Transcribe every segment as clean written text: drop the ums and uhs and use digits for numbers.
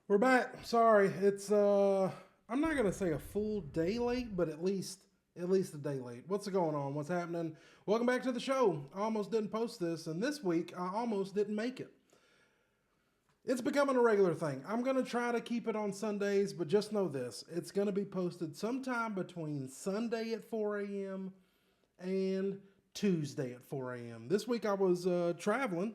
We're back. Sorry, it's I'm not gonna say a full day late, but at least a day late. What's going on? What's happening? Welcome back to the show. I almost didn't post this, and this week I almost didn't make it. It's becoming a regular thing. I'm gonna try to keep it on Sundays, but just know this: it's gonna be posted sometime between Sunday at 4 a.m. and Tuesday at 4 a.m. This week I was traveling.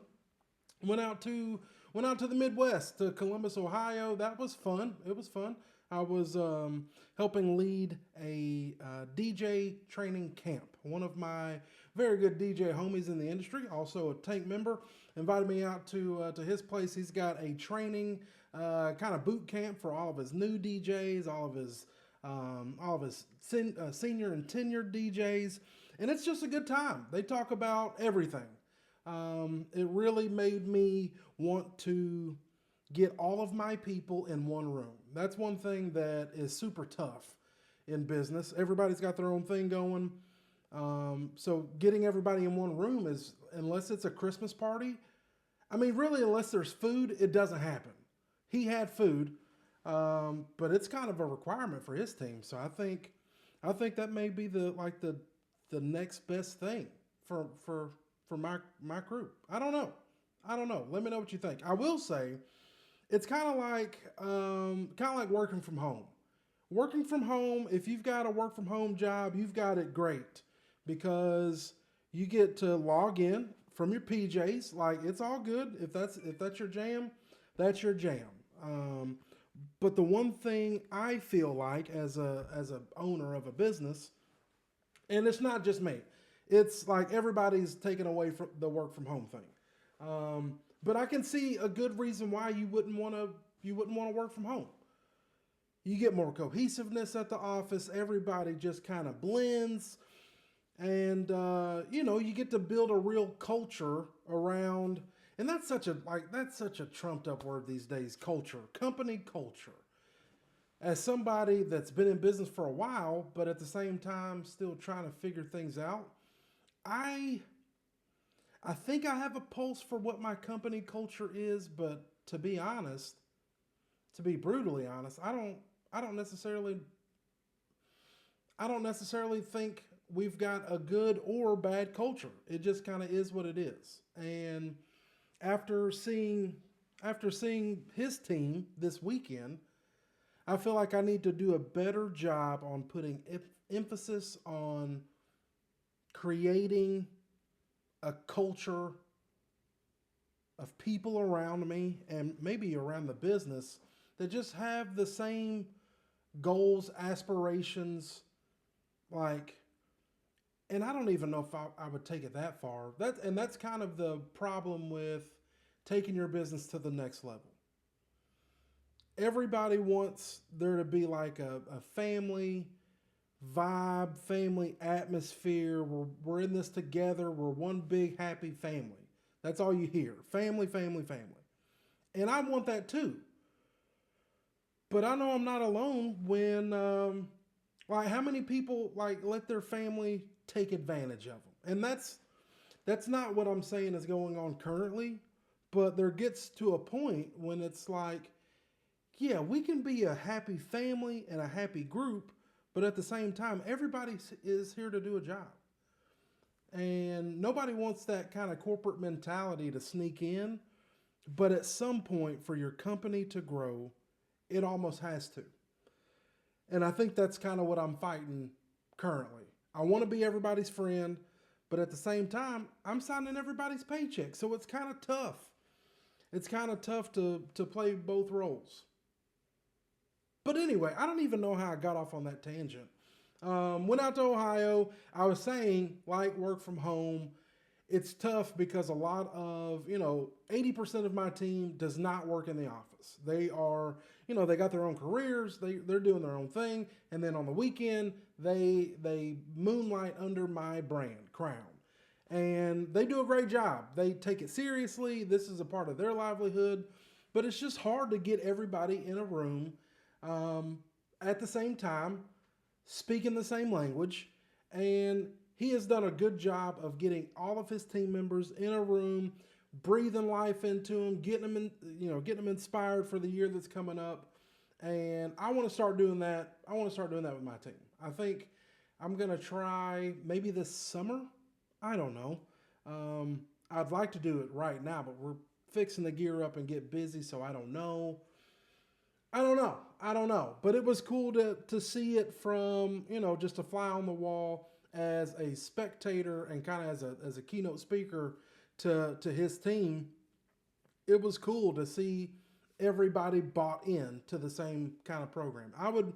Went out to went out to the Midwest to Columbus, Ohio. That was fun. It was fun. I was helping lead a DJ training camp. One of my very good DJ homies in the industry, also a tank member, invited me out to his place. He's got a training kind of boot camp for all of his new DJs, all of his senior and tenured DJs, and it's just a good time. They talk about everything. It really made me want to get all of my people in one room. That's one thing that is super tough in business. Everybody's got their own thing going. So getting everybody in one room is, unless it's a Christmas party, I mean, really, unless there's food, it doesn't happen. He had food, but it's kind of a requirement for his team. So I think that may be the next best thing for my crew. I don't know. Let me know what you think. I will say it's kind of like working from home. Working from home, if you've got a work from home job, you've got it great because you get to log in from your PJs. Like, it's all good. If that's your jam, that's your jam. Um, but the one thing I feel like as a owner of a business, and it's not just me, it's like everybody's taken away from the work from home thing. But I can see a good reason why you wouldn't want to work from home. You get more cohesiveness at the office. Everybody just kind of blends, and you get to build a real culture around. And that's such a trumped up word these days. Culture, company culture. As somebody that's been in business for a while, but at the same time still trying to figure things out, I I think I have a pulse for what my company culture is, but to be honest, to be brutally honest, I don't necessarily think we've got a good or bad culture. It just kind of is what it is. And after seeing after seeing his team this weekend, I feel like I need to do a better job on putting emphasis on creating a culture of people around me and maybe around the business that just have the same goals, aspirations, like, and I don't even know if I would take it that far. That's kind of the problem with taking your business to the next level. Everybody wants there to be like a family vibe, family atmosphere. We're in this together. We're one big happy family. That's all you hear. Family, family, family. And I want that too. But I know I'm not alone when like, how many people like let their family take advantage of them? And that's not what I'm saying is going on currently, but there gets to a point when it's like, yeah, we can be a happy family and a happy group, but at the same time, everybody is here to do a job. And nobody wants that kind of corporate mentality to sneak in. But at some point, for your company to grow, it almost has to. And I think that's kind of what I'm fighting currently. I want to be everybody's friend, but at the same time, I'm signing everybody's paycheck. So it's kind of tough. It's kind of tough to play both roles. But anyway, I don't even know how I got off on that tangent. Went out to Ohio. I was saying, like, work from home. It's tough because a lot of, 80% of my team does not work in the office. They are, they got their own careers, they're doing their own thing. And then on the weekend, they moonlight under my brand, Crown. And they do a great job. They take it seriously. This is a part of their livelihood. But it's just hard to get everybody in a room um, at the same time, speaking the same language. And he has done a good job of getting all of his team members in a room breathing life into them, getting them inspired for the year that's coming up. And I want to start doing that. I want to start doing that with my team. I think I'm gonna try maybe this summer. I don't know. I'd like to do it right now, but we're fixing the gear up and get busy, so I don't know. I don't know. But it was cool to see it from, just a fly on the wall as a spectator and kind of as a keynote speaker to his team. It was cool to see everybody bought in to the same kind of program. I would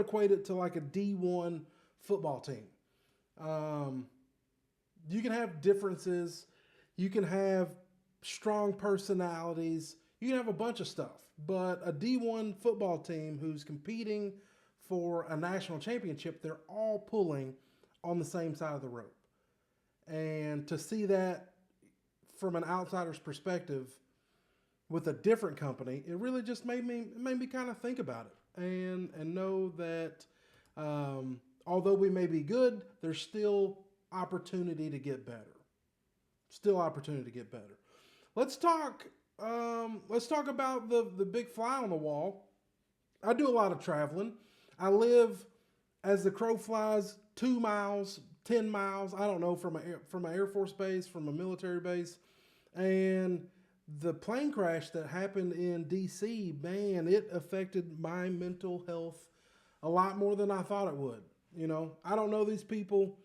equate it to like a D1 football team. You can have differences. You can have strong personalities. You can have a bunch of stuff. But a D1 football team who's competing for a national championship, they're all pulling on the same side of the rope. And to see that from an outsider's perspective with a different company, it really just made me kind of think about it and know that although we may be good, there's still opportunity to get better. Still opportunity to get better. Let's talk about the big fly on the wall. I do a lot of traveling. I live, as the crow flies, 2 miles, 10 miles, I don't know, from an Air Force base, from a military base. And the plane crash that happened in D.C., man, it affected my mental health a lot more than I thought it would. I don't know these people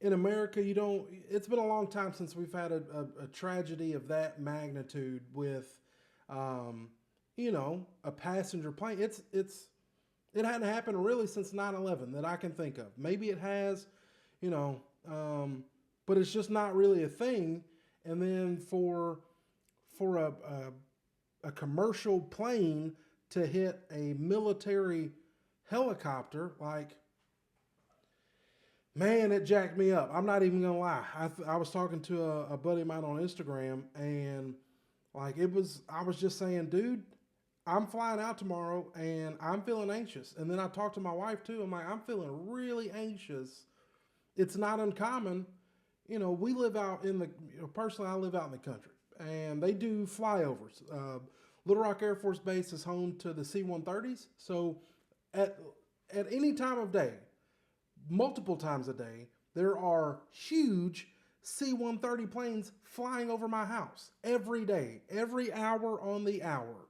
in America. It's been a long time since we've had a tragedy of that magnitude with, a passenger plane. It hadn't happened really since 9/11 that I can think of. Maybe it has, but it's just not really a thing. And then for a commercial plane to hit a military helicopter, like, man, it jacked me up. I'm not even gonna lie. I was talking to a buddy of mine on Instagram, and I was just saying, dude, I'm flying out tomorrow and I'm feeling anxious. And then I talked to my wife too. I'm like, I'm feeling really anxious. It's not uncommon. We live out personally, I live out in the country, and they do flyovers. Little Rock Air Force Base is home to the C-130s. So at any time of day, multiple times a day, there are huge C-130 planes flying over my house every day, every hour on the hour.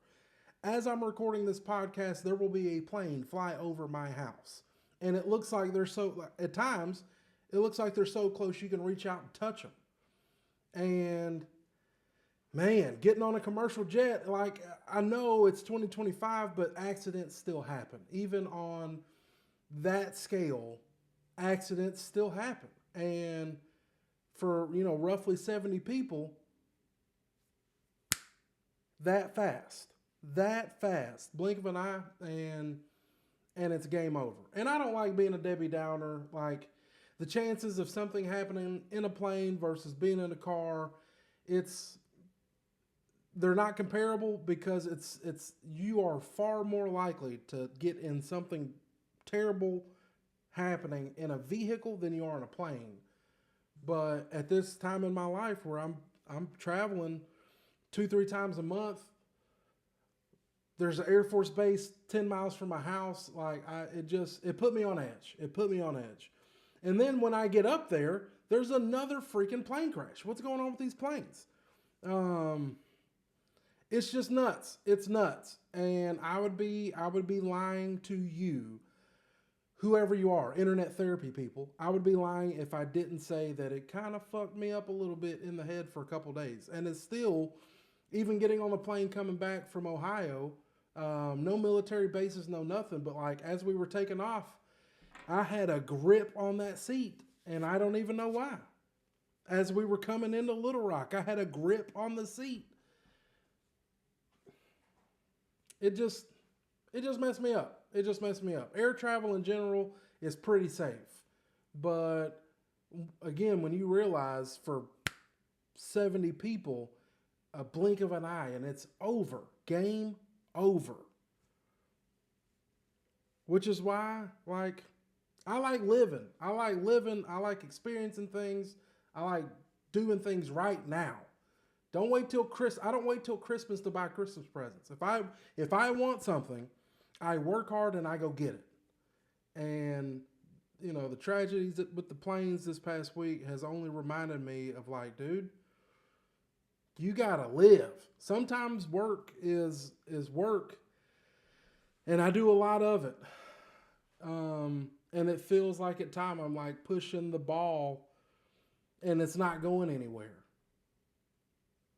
As I'm recording this podcast, there will be a plane fly over my house. And it looks like at times, it looks like they're so close you can reach out and touch them. And man, getting on a commercial jet, like, I know it's 2025, but accidents still happen. Even on that scale, accidents still happen. And for, roughly 70 people, that fast, blink of an eye, and it's game over. And I don't like being a Debbie Downer. Like, the chances of something happening in a plane versus being in a car, they're not comparable, because you are far more likely to get in something terrible happening in a vehicle than you are in a plane. But at this time in my life where I'm traveling 2-3 times a month, there's an Air Force base 10 miles from my house. Like, it put me on edge. It put me on edge. And then when I get up there, there's another freaking plane crash. What's going on with these planes? It's just nuts. It's nuts. And I would be lying to you, whoever you are, internet therapy people. I would be lying if I didn't say that it kind of fucked me up a little bit in the head for a couple days. And it's still, even getting on the plane coming back from Ohio, no military bases, no nothing. But like, as we were taking off, I had a grip on that seat, and I don't even know why. As we were coming into Little Rock, I had a grip on the seat. It just messed me up. It just messed me up. Air travel in general is pretty safe. But again, when you realize for 70 people, a blink of an eye and it's over. Game over. Which is why, like, I like living. I like experiencing things. I like doing things right now. Don't wait till Chris. I don't wait till Christmas to buy Christmas presents. If I want something, I work hard and I go get it. And the tragedies with the planes this past week has only reminded me of like, dude, you gotta live. Sometimes work is work, and I do a lot of it. And it feels like at time I'm like pushing the ball, and it's not going anywhere.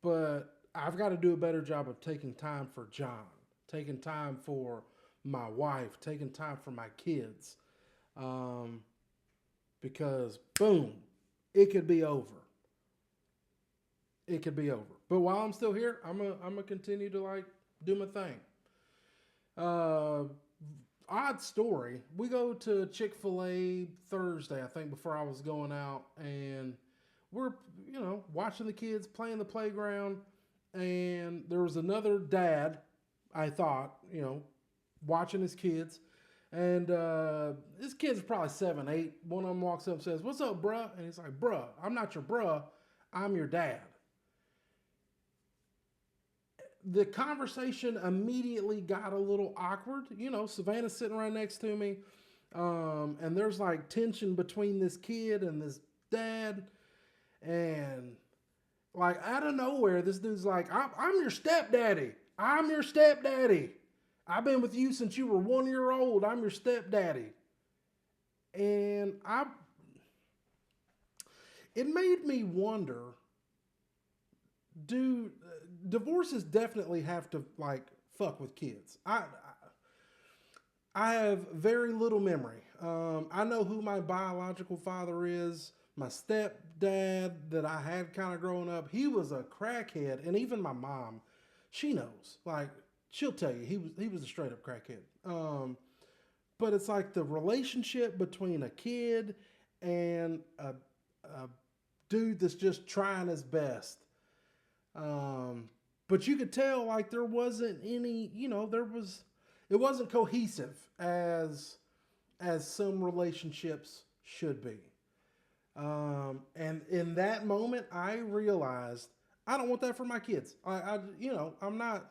But I've got to do a better job of taking time for John, taking time for my wife, taking time for my kids, um, because boom, it could be over. It could be over. But while I'm still here, I'm gonna continue to like do my thing. Uh, Odd story. We go to Chick-fil-A Thursday, I think, before I was going out, and we're watching the kids play in the playground, and there was another dad. I thought watching his kids, and his kids are probably 7, 8. One of them walks up and says, "What's up, bruh?" And he's like, "Bruh, I'm not your bruh. I'm your dad." The conversation immediately got a little awkward. Savannah's sitting right next to me, and there's like tension between this kid and this dad, and like out of nowhere, this dude's like, I'm your stepdaddy. I'm your stepdaddy. I've been with you since you were 1 year old. I'm your stepdaddy." And it made me wonder, do divorces definitely have to like fuck with kids? I have very little memory. I know who my biological father is. My stepdad that I had kind of growing up, he was a crackhead, and even my mom, she knows. Like she'll tell you, he was a straight up crackhead. But it's like the relationship between a kid and a dude that's just trying his best. But you could tell like there wasn't any, it wasn't cohesive as some relationships should be. And in that moment, I realized I don't want that for my kids. I'm not,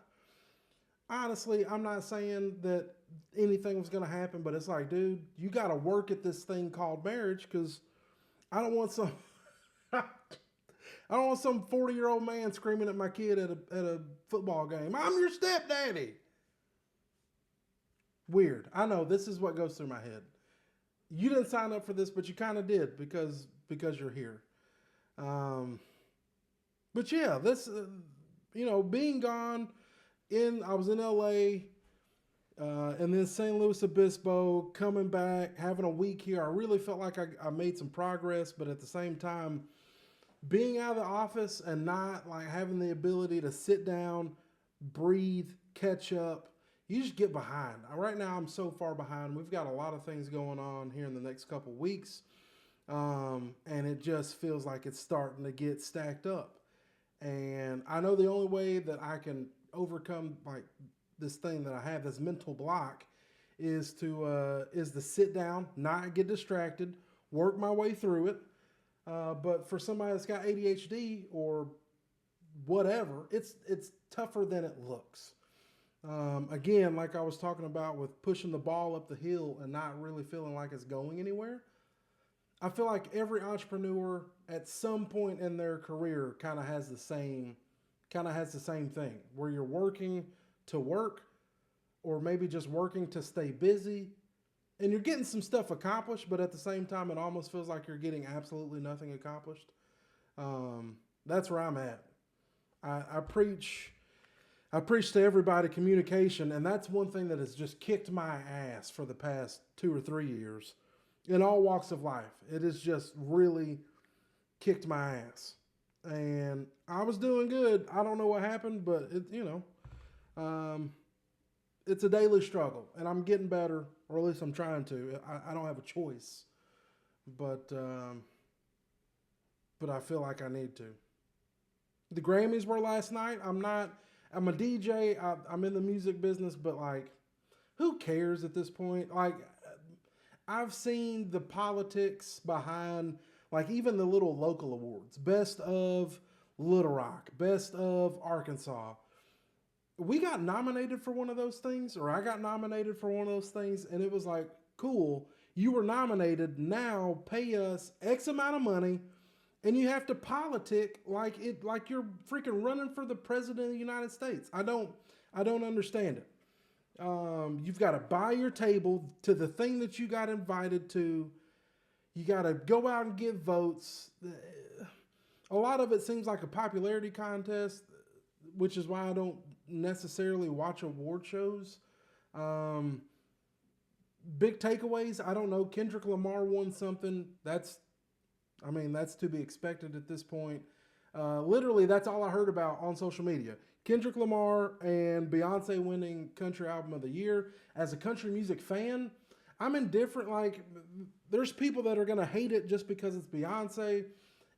honestly, I'm not saying that anything was going to happen, but it's like, dude, you got to work at this thing called marriage, because I don't want some, I don't want some 40-year-old man screaming at my kid at a football game, "I'm your stepdaddy." Weird. I know this is what goes through my head. You didn't sign up for this, but you kind of did because you're here. Um, but yeah, this being gone I was in LA, and then St. Louis Obispo, coming back, having a week here. I really felt like I made some progress, but at the same time, being out of the office and not like having the ability to sit down, breathe, catch up, you just get behind. Right now, I'm so far behind. We've got a lot of things going on here in the next couple weeks, and it just feels like it's starting to get stacked up. And I know the only way that I can overcome like this thing that I have, this mental block, is to sit down, not get distracted, work my way through it. But for somebody that's got ADHD or whatever, it's tougher than it looks. Again, like I was talking about with pushing the ball up the hill and not really feeling like it's going anywhere. I feel like every entrepreneur at some point in their career kind of has the same thing, where you're working to work, or maybe just working to stay busy, and you're getting some stuff accomplished, but at the same time, it almost feels like you're getting absolutely nothing accomplished. That's where I'm at. I preach. I preach to everybody communication, and that's one thing that has just kicked my ass for the past 2 or 3 years in all walks of life. It has just really kicked my ass. And I was doing good. I don't know what happened, but um, it's a daily struggle, and I'm getting better, or at least I'm trying to. I don't have a choice, but I feel like I need to. The Grammys were last night. I'm a DJ. I'm in the music business, but like, who cares at this point? Like, I've seen the politics behind, like, even the little local awards, best of Little Rock, Best of Arkansas. We got nominated for one of those things, or I got nominated for one of those things, and it was like, cool, you were nominated, now pay us X amount of money, and you have to politic like you're freaking running for the president of the United States. I don't understand it. You've got to buy your table to the thing that you got invited to. You got to go out and get votes. A lot of it seems like a popularity contest, which is why I don't necessarily watch award shows. Um, Big takeaways. I don't know. Kendrick Lamar won something. That's to be expected at this point. Literally, that's all I heard about on social media. Kendrick Lamar and Beyonce winning Country Album of the Year. As a country music fan, I'm indifferent. Like, there's people that are going to hate it just because it's Beyonce,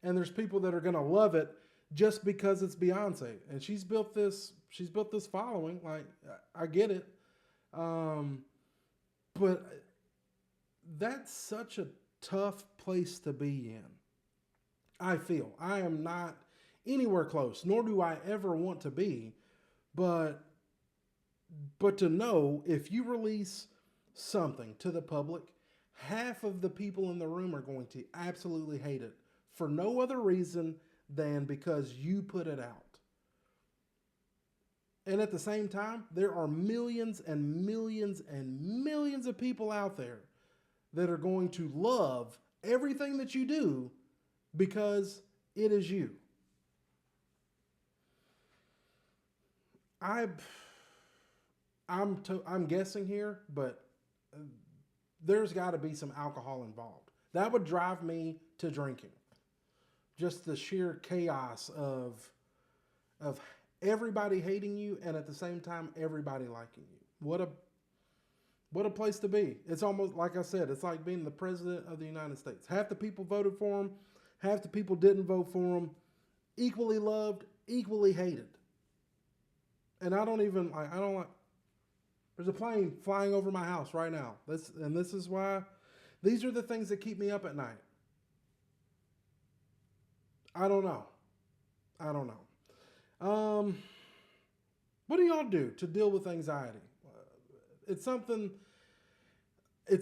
and there's people that are going to love it just because it's Beyonce. And she's built this following. Like, I get it. But that's such a tough place to be in. I feel I am not anywhere close, nor do I ever want to be. But to know if you release something to the public, half of the people in the room are going to absolutely hate it for no other reason than because you put it out. And at the same time, there are millions and millions and millions of people out there that are going to love everything that you do because it is you. I'm guessing here, but there's got to be some alcohol involved. That would drive me to drinking. Just the sheer chaos of everybody hating you and at the same time everybody liking you. What a place to be. It's almost like I said, it's like being the president of the United States. Half the people voted for him, half the people didn't vote for him. Equally loved, equally hated. And I don't like, there's a plane flying over my house right now. This is why, these are the things that keep me up at night. I don't know. What do y'all do to deal with anxiety? It's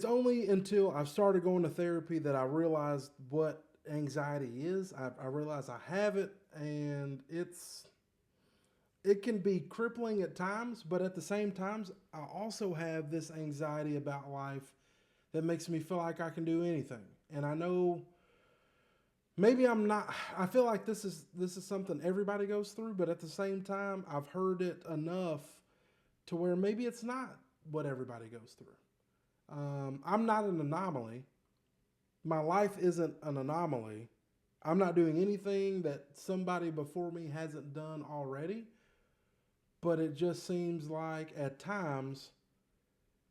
only until I've started going to therapy that I realized what anxiety is. I realize I have it, and it can be crippling at times, but at the same times, I also have this anxiety about life that makes me feel like I can do anything. And I know maybe I'm not, I feel like this is something everybody goes through, but at the same time, I've heard it enough to where maybe it's not what everybody goes through. I'm not an anomaly. My life isn't an anomaly. I'm not doing anything that somebody before me hasn't done already. But it just seems like at times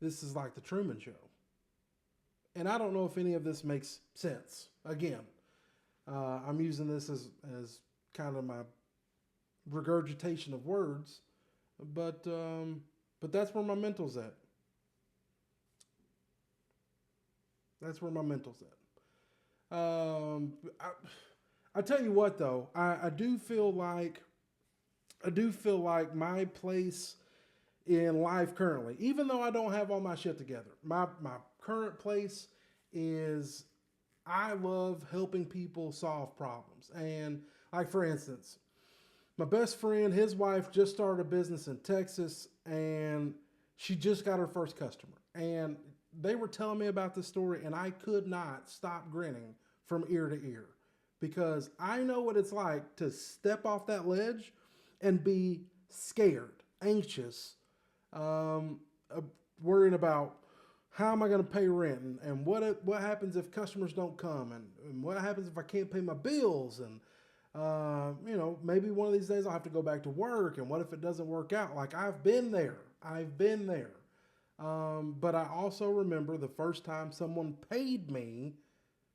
this is like the Truman Show. And I don't know if any of this makes sense. Again, I'm using this as kind of my regurgitation of words, but that's where my mental's at. That's where my mental's at. I tell you what, though, I do feel like my place in life currently, even though I don't have all my shit together, my current place is I love helping people solve problems. And like, for instance, my best friend, his wife just started a business in Texas, and she just got her first customer. And they were telling me about this story, and I could not stop grinning from ear to ear because I know what it's like to step off that ledge and be scared, anxious, worrying about how am I going to pay rent, and what happens if customers don't come, and what happens if I can't pay my bills, and maybe one of these days I'll have to go back to work, and what if it doesn't work out? Like, I've been there. But I also remember the first time someone paid me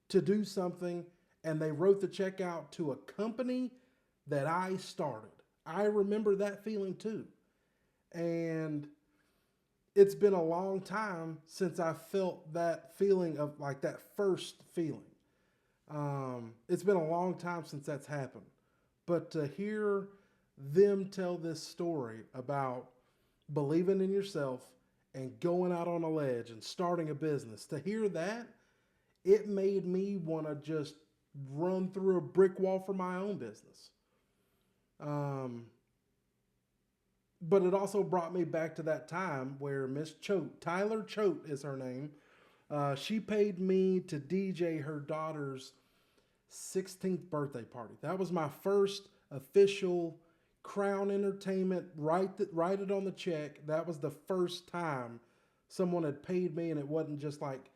to do something, and they wrote the check out to a company that I started. I remember that feeling too. And it's been a long time since I felt that feeling of like that first feeling. It's been a long time since that's happened. But to hear them tell this story about believing in yourself and going out on a ledge and starting a business, to hear that, it made me want to just run through a brick wall for my own business. Um, but it also brought me back to that time where Miss Choate, Tyler Choate is her name, she paid me to DJ her daughter's 16th birthday party. That was my first official Crown Entertainment, write it on the check. That was the first time someone had paid me and it wasn't just like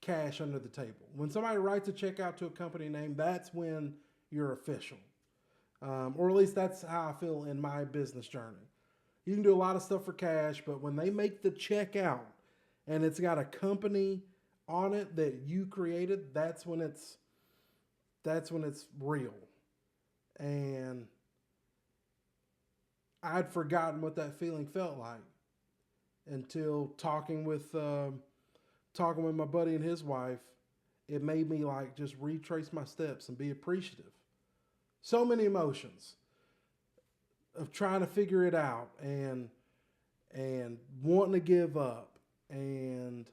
cash under the table. When somebody writes a check out to a company name, that's when you're official. Or at least that's how I feel in my business journey. You can do a lot of stuff for cash, but when they make the check out and it's got a company on it that you created, that's when it's real. And I'd forgotten what that feeling felt like until talking with my buddy and his wife. It made me like just retrace my steps and be appreciative. So many emotions of trying to figure it out and wanting to give up and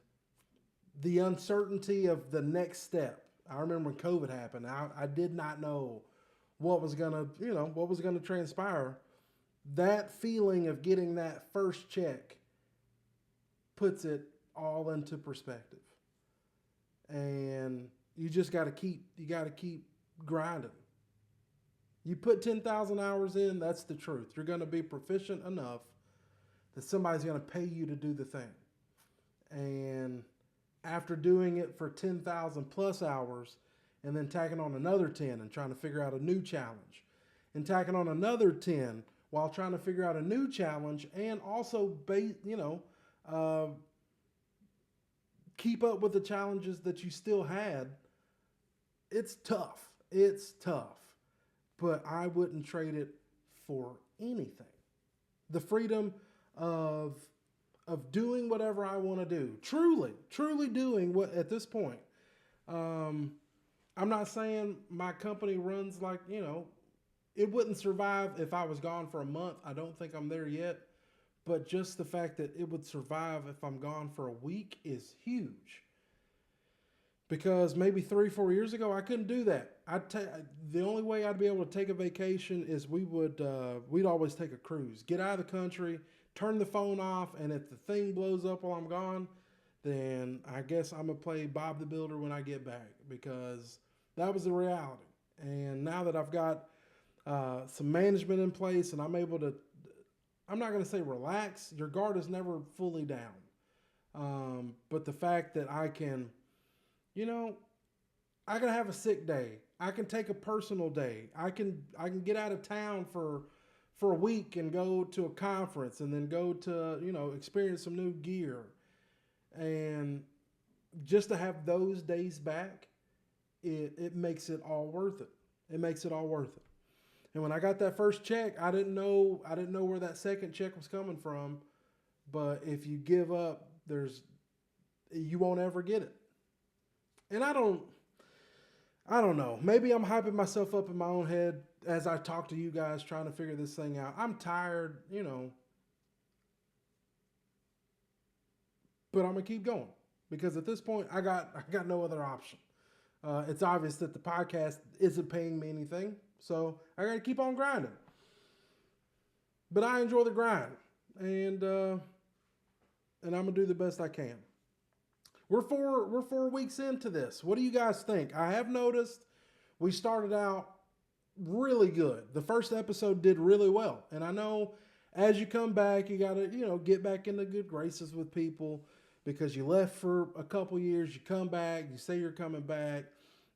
the uncertainty of the next step. I remember when COVID happened, I did not know what was gonna transpire. That feeling of getting that first check puts it all into perspective. And you just gotta keep grinding. You put 10,000 hours in, that's the truth. You're gonna be proficient enough that somebody's gonna pay you to do the thing. And after doing it for 10,000 plus hours and then tacking on another 10 and trying to figure out a new challenge and tacking on another 10 while trying to figure out a new challenge and also keep up with the challenges that you still had. It's tough. It's tough. But I wouldn't trade it for anything. The freedom of doing whatever I want to do. Truly doing what at this point. I'm not saying my company runs like, it wouldn't survive if I was gone for a month. I don't think I'm there yet. But just the fact that it would survive if I'm gone for a week is huge. Because maybe 3-4 years ago, I couldn't do that. The only way I'd be able to take a vacation is we'd always take a cruise. Get out of the country, turn the phone off, and if the thing blows up while I'm gone, then I guess I'm going to play Bob the Builder when I get back, because that was the reality. And now that I've got some management in place and I'm able to, I'm not going to say relax. Your guard is never fully down. But the fact that I can, I can have a sick day. I can take a personal day. I can get out of town for a week and go to a conference and then go to, experience some new gear. And just to have those days back, it makes it all worth it. It makes it all worth it. And when I got that first check, I didn't know where that second check was coming from. But if you give up, you won't ever get it. And I don't know. Maybe I'm hyping myself up in my own head as I talk to you guys trying to figure this thing out. I'm tired, but I'm gonna keep going because at this point I got no other option. It's obvious that the podcast isn't paying me anything, so I gotta keep on grinding. But I enjoy the grind, and I'm gonna do the best I can. We're 4 weeks into this. What do you guys think? I have noticed we started out really good. The first episode did really well, and I know as you come back, you gotta get back into good graces with people because you left for a couple years. You come back, you say you're coming back,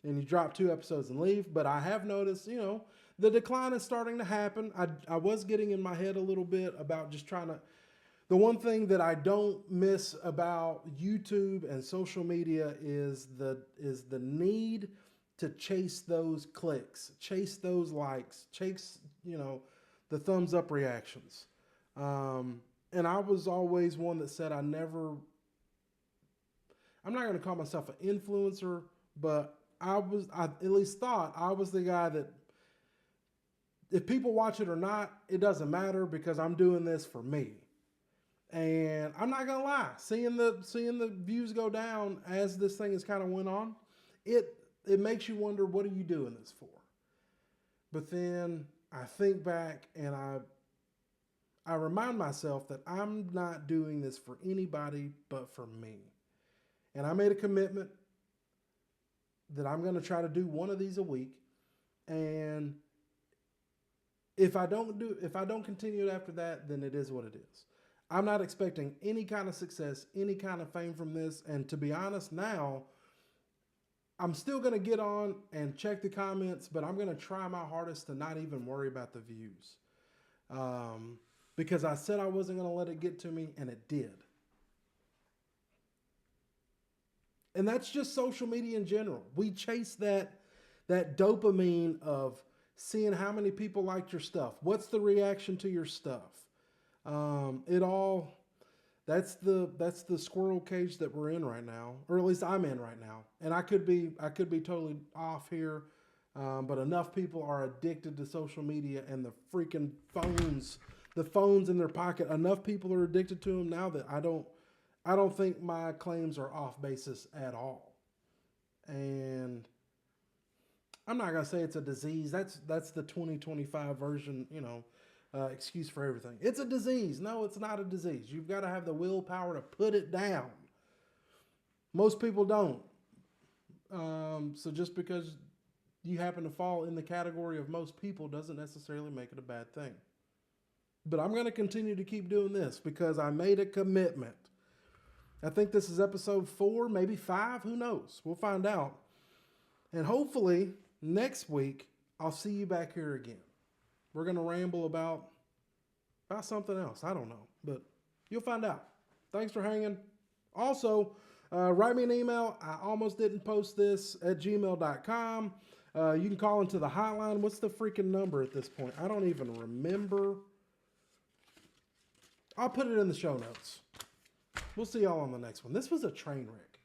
and you drop 2 episodes and leave. But I have noticed, the decline is starting to happen. I was getting in my head a little bit about just trying to. The one thing that I don't miss about YouTube and social media is the need to chase those clicks, chase those likes, chase the thumbs up reactions. And I was always one that said I'm not going to call myself an influencer, but I at least thought I was the guy that if people watch it or not, it doesn't matter because I'm doing this for me. And I'm not gonna lie, seeing the views go down as this thing has kind of went on, it makes you wonder, what are you doing this for? But then I think back and I remind myself that I'm not doing this for anybody but for me. And I made a commitment that I'm going to try to do one of these a week. And if I don't continue it after that, then it is what it is. I'm not expecting any kind of success, any kind of fame from this. And to be honest, now I'm still going to get on and check the comments, but I'm going to try my hardest to not even worry about the views. Because I said I wasn't going to let it get to me, and it did. And that's just social media in general. We chase that dopamine of seeing how many people liked your stuff. What's the reaction to your stuff? That's the squirrel cage that we're in right now, or at least I'm in right now. And I could be totally off here, but enough people are addicted to social media and the freaking phones in their pocket. Enough people are addicted to them now that I don't think my claims are off basis at all. And I'm not gonna say it's a disease. That's the 2025 version, excuse for everything. It's a disease. No, it's not a disease. You've got to have the willpower to put it down. Most people don't. So just because you happen to fall in the category of most people doesn't necessarily make it a bad thing. But I'm going to continue to keep doing this because I made a commitment. I think this is episode 4, maybe 5. Who knows? We'll find out. And hopefully next week I'll see you back here again. We're going to ramble about something else. I don't know, but you'll find out. Thanks for hanging. Also, write me an email. I almost didn't post this at gmail.com. You can call into the hotline. What's the freaking number at this point? I don't even remember. I'll put it in the show notes. We'll see y'all on the next one. This was a train wreck.